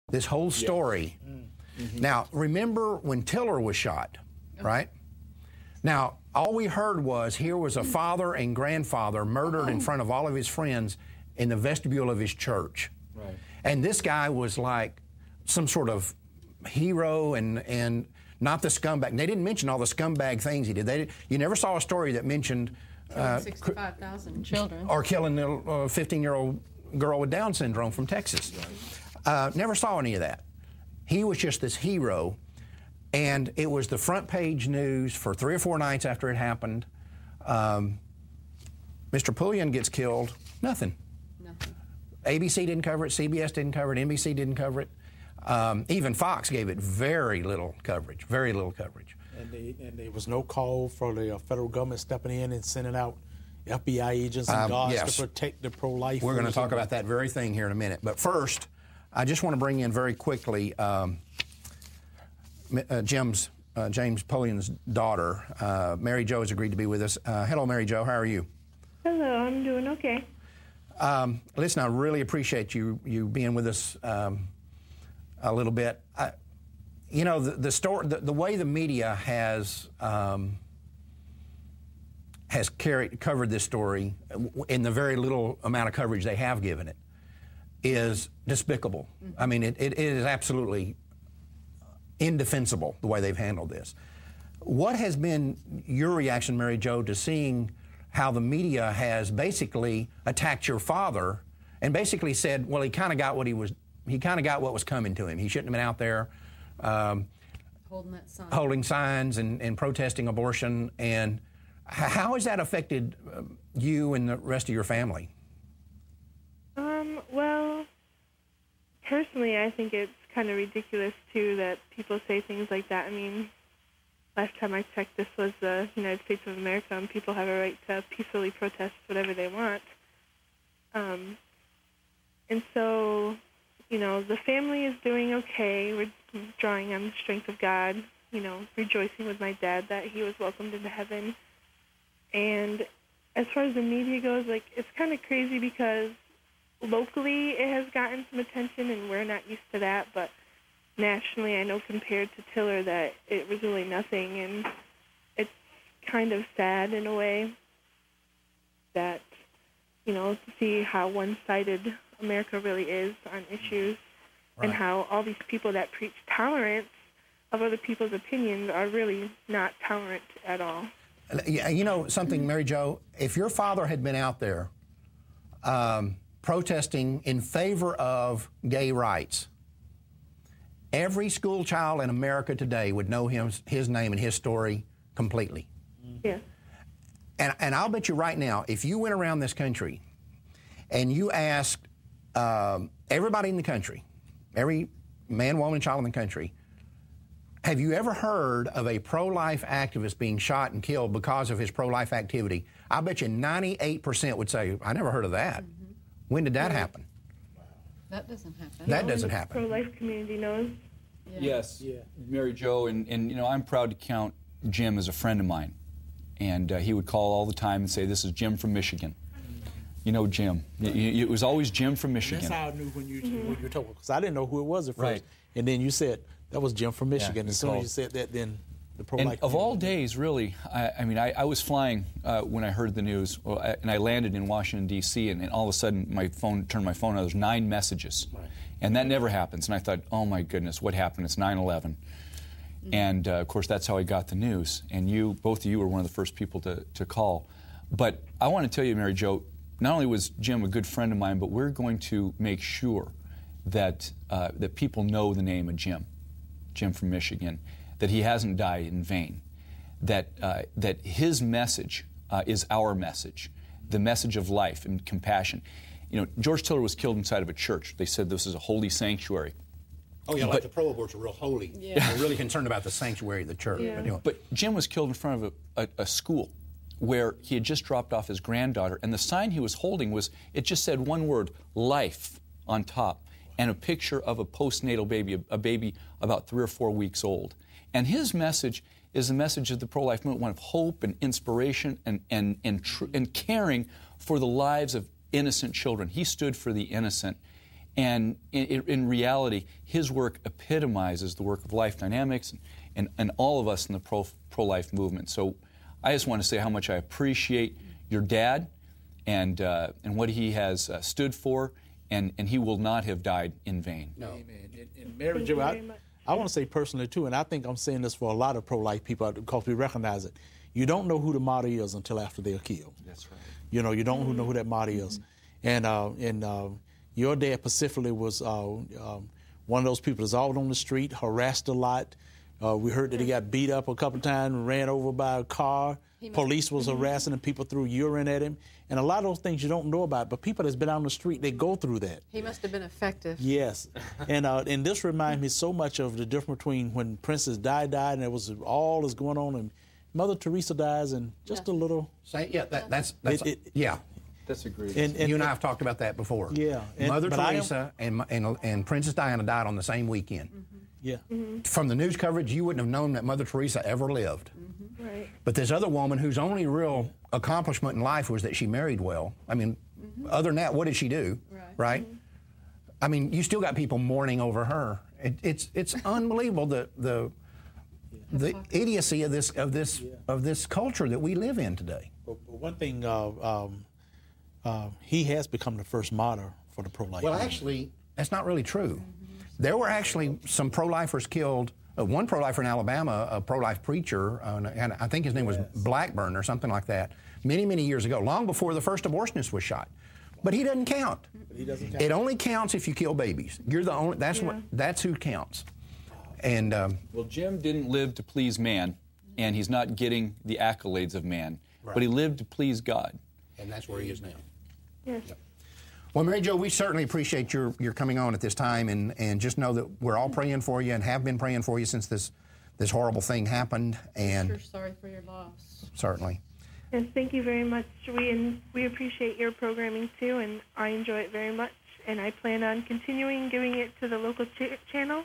this whole story. Now, remember when Tiller was shot, right? Now, all we heard was here was a father and grandfather murdered in front of all of his friends in the vestibule of his church. Right. And this guy was like some sort of hero and not the scumbag. They didn't mention all the scumbag things he did. You never saw a story that mentioned 65,000 children. or killing a 15-year-old girl with Down syndrome from Texas. Never saw any of that. He was just this hero, and it was the front page news for 3 or 4 nights after it happened. Mr. Pulliam gets killed. Nothing. ABC didn't cover it. CBS didn't cover it. NBC didn't cover it. Even Fox gave it very little coverage. Very little coverage. And there was no call for the federal government stepping in and sending out FBI agents and guards to protect the pro-life. We're going to talk about that very thing here in a minute. But first, I just want to bring in very quickly James Pulliam's daughter. Mary Jo has agreed to be with us. Hello, Mary Jo. How are you? Hello. I'm doing okay. Listen, I really appreciate you being with us a little bit. You know, the story, the way the media has covered this story in the very little amount of coverage they have given it is despicable. I mean, it is absolutely indefensible the way they've handled this. What has been your reaction, Mary Jo, to seeing how the media has basically attacked your father and basically said, well, he kind of got what was coming to him. He shouldn't have been out there holding signs and protesting abortion. And how has that affected you and the rest of your family? Well, personally, I think it's kind of ridiculous, too, that people say things like that. I mean, last time I checked, this was the United States of America, and people have a right to peacefully protest whatever they want. And so, you know, the family is doing okay. We're drawing on the strength of God, you know, rejoicing with my dad that he was welcomed into heaven. And as far as the media goes, like, it's kind of crazy because locally it has gotten some attention, and we're not used to that, but nationally, I know compared to Tiller that it was really nothing, and it's kind of sad in a way that, you know, to see how one-sided America really is on issues, and how all these people that preach tolerance of other people's opinions are really not tolerant at all. You know something, Mary Jo? If your father had been out there protesting in favor of gay rights, every school child in America today would know his name and his story completely. Yeah. And I'll bet you right now, if you went around this country and you asked everybody in the country, every man, woman, and child in the country, have you ever heard of a pro-life activist being shot and killed because of his pro-life activity? I bet you 98% would say, I never heard of that. When did that happen? That doesn't happen. That doesn't happen. The pro-life community knows. Yeah. Yes, Mary Jo, and you know, I'm proud to count Jim as a friend of mine. And he would call all the time and say, this is Jim from Michigan. You know Jim. It was always Jim from Michigan. That's how I knew when you were talking, because I didn't know who it was at first. Right. And then you said, that was Jim from Michigan. Yeah, as soon as you said that, then the pro-life. And of all days, really, I mean, I was flying when I heard the news, and I landed in Washington, D.C., and all of a sudden, turned my phone on, there's 9 messages. Right. And that never happens. And I thought, oh my goodness, what happened? It's 9/11. And of course, that's how I got the news. And both of you were one of the first people to call. But I want to tell you, Mary Jo, not only was Jim a good friend of mine, but we're going to make sure that that people know the name of Jim from Michigan, that he hasn't died in vain, that his message is our message, the message of life and compassion. You know, George Tiller was killed inside of a church. They said this is a holy sanctuary. Oh, yeah, like the pro-aborts are real holy. Yeah. They're really concerned about the sanctuary of the church. Yeah. But, anyway. But Jim was killed in front of a school where he had just dropped off his granddaughter, and the sign he was holding it just said one word, life, on top, and a picture of a postnatal baby, a baby about 3 or 4 weeks old. And his message is the message of the pro-life movement, one of hope and inspiration and caring for the lives of innocent children. He stood for the innocent. And in reality, his work epitomizes the work of Life Dynamics and all of us in the pro-life movement. So I just want to say how much I appreciate your dad and what he has stood for, and he will not have died in vain. No. Amen. And Mary Jo, I want to say personally, too, and I think I'm saying this for a lot of pro-life people because we recognize it. You don't know who the martyr is until after they're killed. That's right. You know, you don't know who that martyr is. And your dad specifically was one of those people that's out on the street, harassed a lot. We heard that he got beat up a couple times, ran over by a car. Police was harassing him. People threw urine at him. And a lot of those things you don't know about, but people that's been out on the street, they go through that. He must have been effective. Yes. And this reminds me so much of the difference between when Princess Di died and it was all that's going on, and Mother Teresa dies, and just a little... That's agreed. You and I have talked about that before. Yeah. Mother Teresa and Princess Diana died on the same weekend. Yeah. From the news coverage, you wouldn't have known that Mother Teresa ever lived. Right. But this other woman whose only real accomplishment in life was that she married well. I mean, other than that, what did she do? Right? I mean, you still got people mourning over her. It's unbelievable the idiocy of this culture that we live in today. But one thing, he has become the first martyr for the pro-life. Well, actually, that's not really true. There were actually some pro-lifers killed. One pro-lifer in Alabama, a pro-life preacher, and I think his name was Blackburn or something like that, many, many years ago, long before the first abortionist was shot. But he doesn't count. It only counts if you kill babies. You're the only. That's who counts. And well, Jim didn't live to please man, and he's not getting the accolades of man, but he lived to please God. And that's where he is now. Yes. Well, Mary Jo, we certainly appreciate your coming on at this time, and just know that we're all praying for you and have been praying for you since this horrible thing happened. And We're sorry for your loss. Certainly. Yes, thank you very much. We appreciate your programming too, and I enjoy it very much. And I plan on continuing giving it to the local channel.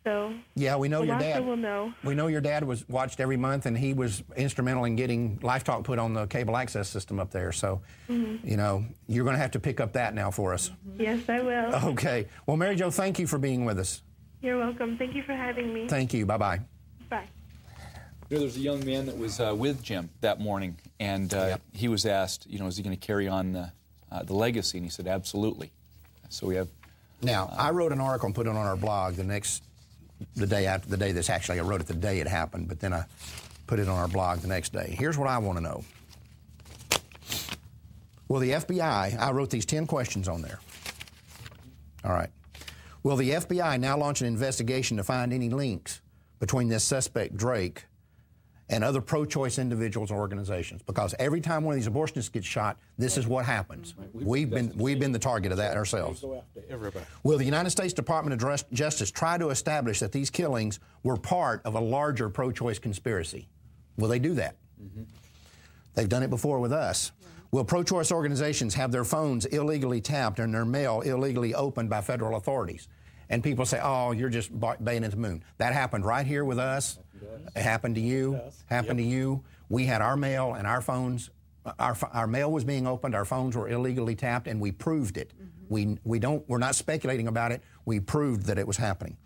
So yeah, we know your dad. Will know. We know your dad was watched every month, and he was instrumental in getting LifeTalk put on the cable access system up there. So, you know, you're going to have to pick up that now for us. Yes, I will. Okay. Well, Mary Jo, thank you for being with us. You're welcome. Thank you for having me. Thank you. Bye-bye. Bye. You know, there's a young man that was with Jim that morning, and he was asked, you know, is he going to carry on the legacy? And he said, absolutely. So we have. Now, I wrote an article and put it on our blog the day after the day this actually, I wrote it the day it happened, but then I put it on our blog the next day. Here's what I want to know. Will the FBI, I wrote these 10 questions on there. All right. Will the FBI now launch an investigation to find any links between this suspect, Drake, and other pro-choice individuals or organizations? Because every time one of these abortionists gets shot, this is what happens. We've been the target of that ourselves. Go after everybody. Will the United States Department of Justice try to establish that these killings were part of a larger pro-choice conspiracy? Will they do that? They've done it before with us. Will pro-choice organizations have their phones illegally tapped and their mail illegally opened by federal authorities? And people say, oh, you're just baying at the moon. That happened right here with us. It happened to you. Happened to you. We had our mail and our phones. Our mail was being opened. Our phones were illegally tapped, and we proved it. We're not speculating about it. We proved that it was happening.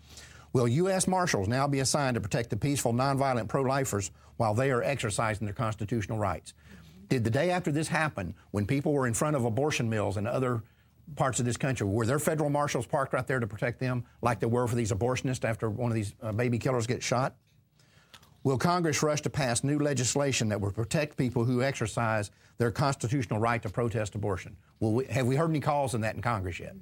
Will U.S. Marshals now be assigned to protect the peaceful, nonviolent pro-lifers while they are exercising their constitutional rights? Did the day after this happen, when people were in front of abortion mills and other parts of this country, were there federal marshals parked right there to protect them like there were for these abortionists after one of these baby killers gets shot? Will Congress rush to pass new legislation that will protect people who exercise their constitutional right to protest abortion? Have we heard any calls on that in Congress yet?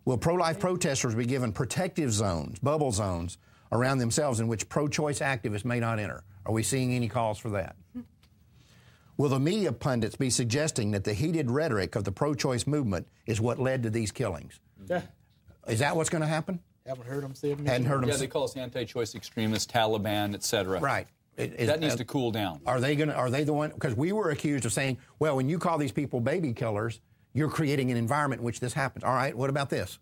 Will pro-life protesters be given protective zones, bubble zones, around themselves in which pro-choice activists may not enter? Are we seeing any calls for that? Will the media pundits be suggesting that the heated rhetoric of the pro-choice movement is what led to these killings? Is that what's going to happen? Haven't heard them say it. Hadn't heard them. Yeah, they call us anti-choice extremists, Taliban, etc. Right. That needs to cool down. Are they the one? Because we were accused of saying, well, when you call these people baby killers, you're creating an environment in which this happens. All right, what about this?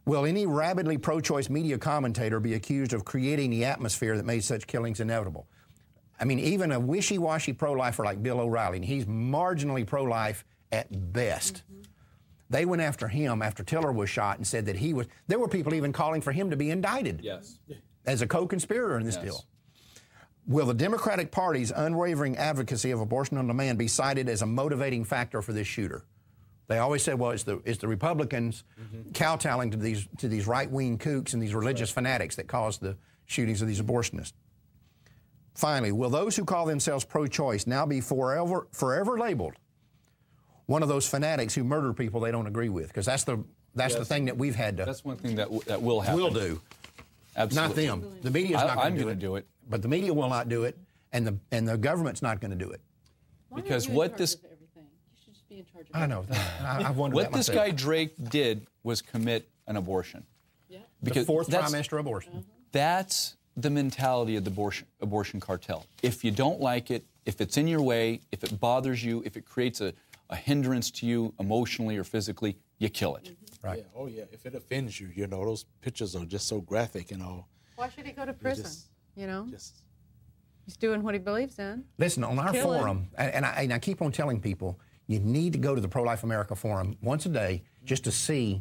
Will any rabidly pro-choice media commentator be accused of creating the atmosphere that made such killings inevitable? I mean, even a wishy-washy pro-lifer like Bill O'Reilly, and he's marginally pro-life at best, They went after him after Tiller was shot and said that he was. There were people even calling for him to be indicted. Yes. As a co-conspirator in this deal. Will the Democratic Party's unwavering advocacy of abortion on demand be cited as a motivating factor for this shooter? They always said, well, it's the Republicans kowtowing to these right-wing kooks and these religious fanatics that caused the shootings of these abortionists. Finally, will those who call themselves pro-choice now be forever labeled one of those fanatics who murder people they don't agree with? Because that's the thing that we've had to. That's one thing that will happen. Will do. Absolutely. Not them. The media's not going to do it. But the media will not do it, and the government's not going to do it. Because what this. You should just be in charge of I know. I've wondered what that this myself. guy Drake did was commit an abortion. Yeah. The fourth trimester abortion. That's the mentality of the abortion cartel. If you don't like it, if it's in your way, if it bothers you, if it creates a hindrance to you emotionally or physically, you kill it. Right. Yeah, oh, yeah. If it offends you, you know, those pictures are just so graphic and all. Why should he go to prison? You know? Just He's doing what he believes in. Listen, on our Kill him. forum, and I keep on telling people, you need to go to the Pro-Life America forum once a day just to see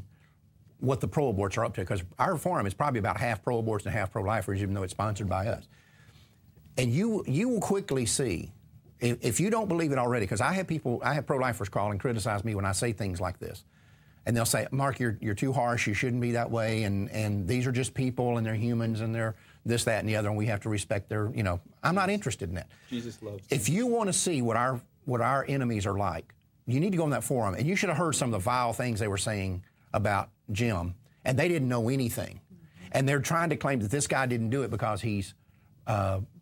what the pro-aborts are up to, because our forum is probably about half pro-aborts and half pro-lifers, even though it's sponsored by us. And you will quickly see, if you don't believe it already, because I have pro-lifers call and criticize me when I say things like this. And they'll say, Mark, you're too harsh, you shouldn't be that way, and these are just people, and they're humans, and they're this, that, and the other, and we have to respect their, you know. I'm not interested in that. Jesus loves them. If you want to see what our enemies are like, you need to go on that forum, and you should have heard some of the vile things they were saying about Jim, and they didn't know anything. And they're trying to claim that this guy didn't do it because he's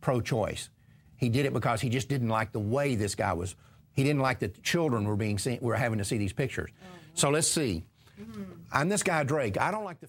pro-choice. He did it because he just didn't like the way this guy was. He didn't like that the children were being seen, were having to see these pictures. So let's see. I'm this guy Drake. I don't like the